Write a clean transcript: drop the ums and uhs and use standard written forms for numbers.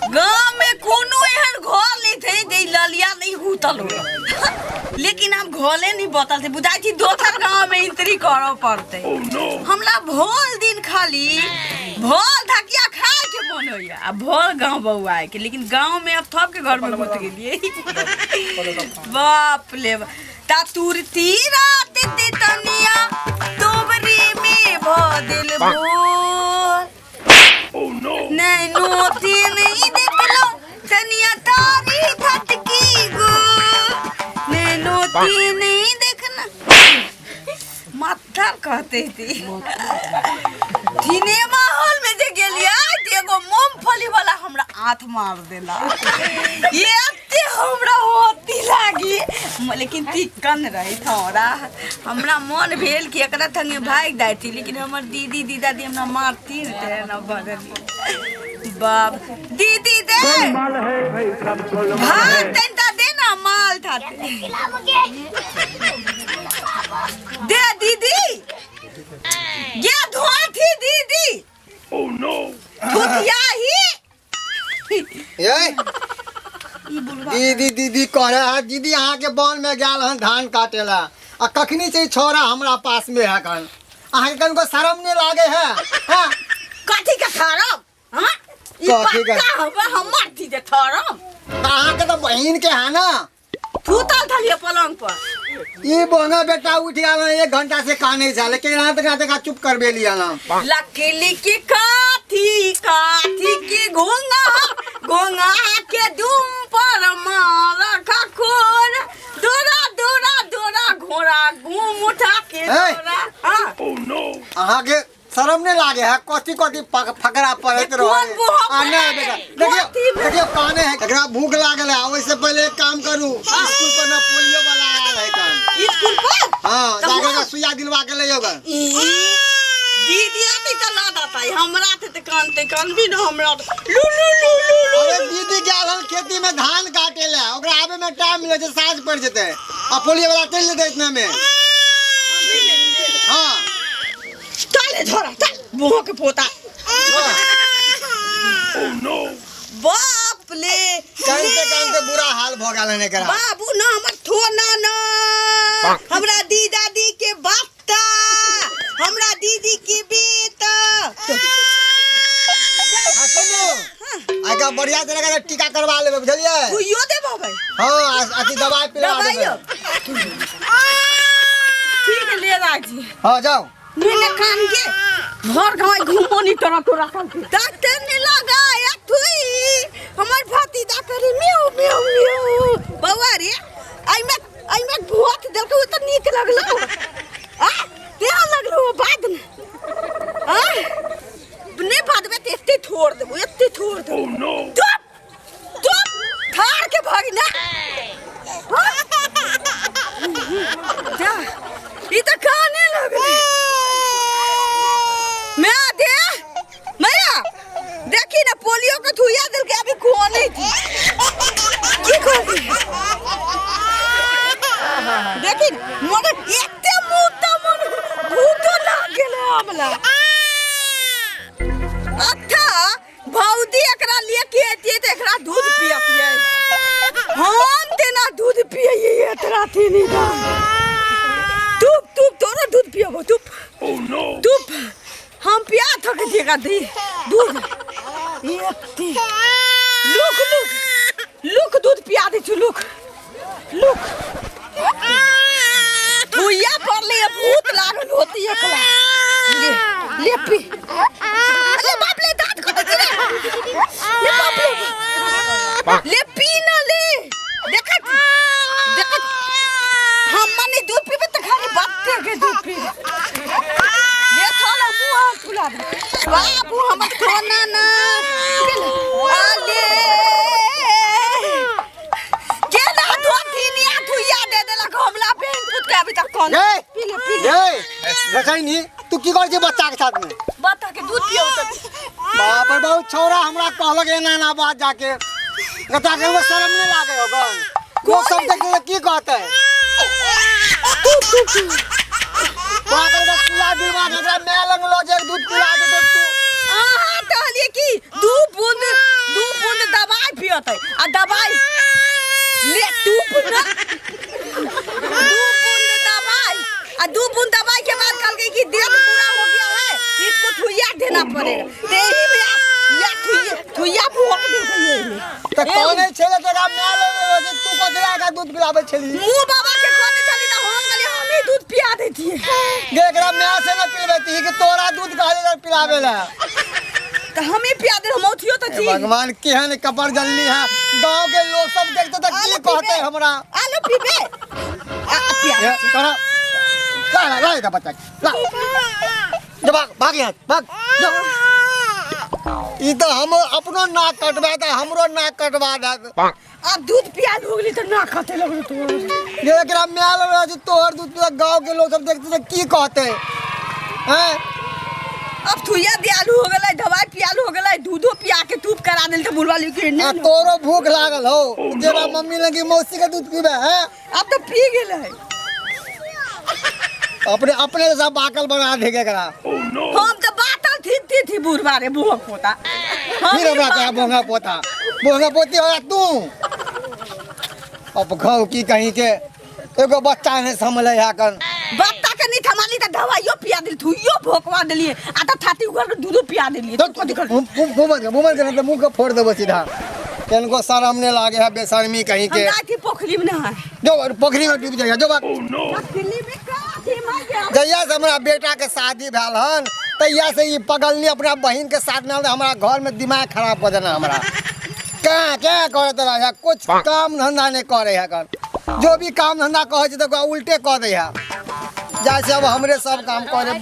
गांव में कोनो एहन घर नहीं थे जे ललिया नहीं हुतल हो लेकिन हम घोले नहीं बतल थे बुझाई थी दोसर गांव में इंतरी करो पड़ते हमरा भोल दिन खाली भोल धकिया खाए के मन होया आ भोल गांव बउआ के लेकिन गांव में अब थप के घर में घुस गेलिए बाप ले ता तुरती रात ते तनिया तोबरी में भदिल बोल नहीं नोती नहीं देखलो तनिया तारी फटकी गो नहीं नोती नहीं देखना माथा कहते थी सिनेमा हॉल में जे गेलिया एगो मूंगफली वाला हमरा हाथ मार देला ये अत्ते हमरा होती लागी लेकिन तिकन रही थोड़ा हमरा मन भेल कि एकरा संगे भाग जाती लेकिन हमर दीदी दीदादी हमरा मारती थे ना बदली बाप दीदी दे भात तंता दे ना माल था दे दीदी ये धोई थी दीदी ओह नो भूतिया ही दीदी दीदी कह रहा है दीदी अहाँ के वन में गया हन धान काटेला आ कखनी से छोरा हमरा पास में है कन अहाँ कन को शर्म नहीं लागे है हां कथी के खराब हां ई पक्का हमर थी जे खराब अहाँ के तो बहन के है ना फूटल थलिए पलंग पर ये बोना बेटा उठ गया 1 घंटा से काने जा लेकिन रात का चुप कर बे लिया ना लकीली की काथी की गोंगा के दुम पर मार खखोर दोरा घोड़ा घूम उठा के दोरा हां ओह नो अहाँ के शर्म नहीं लागे है कथी फकरा पड़त रहो नहीं बेटा देखियो काने है एकरा भूख लागल है ओइसे पहले एक काम करू स्कूल पर ना पोलियो वाला आया है कान स्कूल पर हां जाके का सुइया दिलवा के ले जाओगा दीदी आती त ना दाता हमरा ते कान भी ना हमरा लू अरे दीदी गेल खेती में धान काटेला ओकरा आवे में टाइम मिले छै साँझ पड़ जेते आ पोलियो वाला तेल ले दे इतना में हां ताले झोरा चल मुंह के पोता ओह नो बाप ले कानते बुरा हाल भ गेल ने करा बाबू ना हमर थोना ना हमरा दी दादी के बापता हमरा दीदी के बेटा सुनो आगा बढ़िया तरह का टीका करवा लेबे बुझलिए सुइयो देबो भाई हां अति दवाई पिला देबे ठीक है ले राजी हां जाओ मैंने कान के घर गांव घूमो नहीं तो रखल डॉक्टर ने लगाया थुई हमर भाती डॉक्टर म्याऊ म्याऊ म्याऊ बउआ रे आई में भूत देखो तो नीक लगलो आ केहन लगलो बाद में आ ने बाद में एते छोड़ दे ओह नो चुप ठाड़ के भागी ना जा ई तो खाने लगले देखी ना पोलियो का थुइया दिल के अभी कौन नहीं थी की कोई देखी मोने एते मुता मन भूत लाग गेले हमला अच्छा भौदी एकरा लिए के एते त एकरा दूध पिया हम तेना दूध पिए एकरा थी नहीं दा तुप तोरा दूध पियो तुप ओह नो तुप हम पिया थक देगा दी दूध लुक दूध पिया दे छु लुक भुइया पर ले भूत लागल होती एकला ले पी अरे बाप ले दांत को दे ले बाप ले पी ना ले देखत हम मने दूध पीबे त खाली बत्ते के दूध पी ले थोड़ा मुंह फुला दे बाबू हम खाना ना आले के ना दो तीनिया थुइया दे देला हमला पे पुत के अभी तक कौन पी ले रखाई नहीं तू की कर जे बच्चा के साथ में बच्चा के दूध पियो त बाप रे बहुत छोरा हमरा कहलक एना ना बात जाके कता के वो शर्म नहीं लागे होगा को सब देख की कहते बाप रे सुला दिलवा एकरा मैं लंग लो जे दूध पिला दे तू कहलिए कि दू बूंद पियत है आ दवाई ले तू ना 2 बूंद दवाई के बाद कल गई कि दर्द पूरा हो गया है इसको थुइया देना पड़ेगा तेरी में या थुइया भोग दे ये तो कौन छेले तेरा मैं ले तू को दिला का दूध पिलावे छली मुंह बाबा के कोने चली तो हम गली हम ही दूध पिया देती है एकरा मैं से न पिलबेती कि तोरा दूध काहे पिलावेला तो हम ही पिया दे हम उठियो तो जी भगवान केहन कपड़ जल्दी है गांव के लोग सब देखते तो की कहते हमरा आलू पीबे पिया करा ला का बच्चा ला जब भाग यहाँ भाग ई तो हम अपनो नाक कटवा दे हमरो नाक कटवा दे अब दूध पिया होगली तो ना खाते लोग तो ये एकरा म्याल रह जो तोहर दूध पिया गांव के लोग सब देखते तो की कहते हैं अब थुइया दियालू हो गलै दवाई पियालू हो गलै दूधो पिया के तूप करा देल तो बुलवा लियो कि नहीं तोरो भूख लागल हो जेरा मम्मी लगी मौसी के दूध पीबे हैं अब तो पी गेलै अपने सब बाकल बना देगे करा हम तो बाटल थी बुढ़वा रे बुढ़ा पोता फिर हमरा कहा बोंगा पोती हो तू अब खाओ की कहीं के एगो बच्चा ने संभले है कन बत्ता के नहीं थमाली तो दवाइयो पिया दिल थुइयो भोकवा देलिए आ तो थाती उगर के दूधो पिया देलिए तो को दिक्कत मुंह के तो मुंह को फोड़ देबो सीधा इनको शर्म ने लागे है बेशर्मी कहीं के हम की पोखरी में नहाए जो पोखरी में डूब जाएगा जो बात पोखरी में काठी मार गया जहिया से हमरा बेटा के शादी भेल हन तहिया से ई पगलनी अपना बहन के साथ में हमरा घर में दिमाग खराब कर देना हमरा क्या करत रहा कुछ काम धंधा नहीं करे है कर जो भी काम धंधा कहे तो उल्टे कह दे है जैसे अब हमरे सब काम करे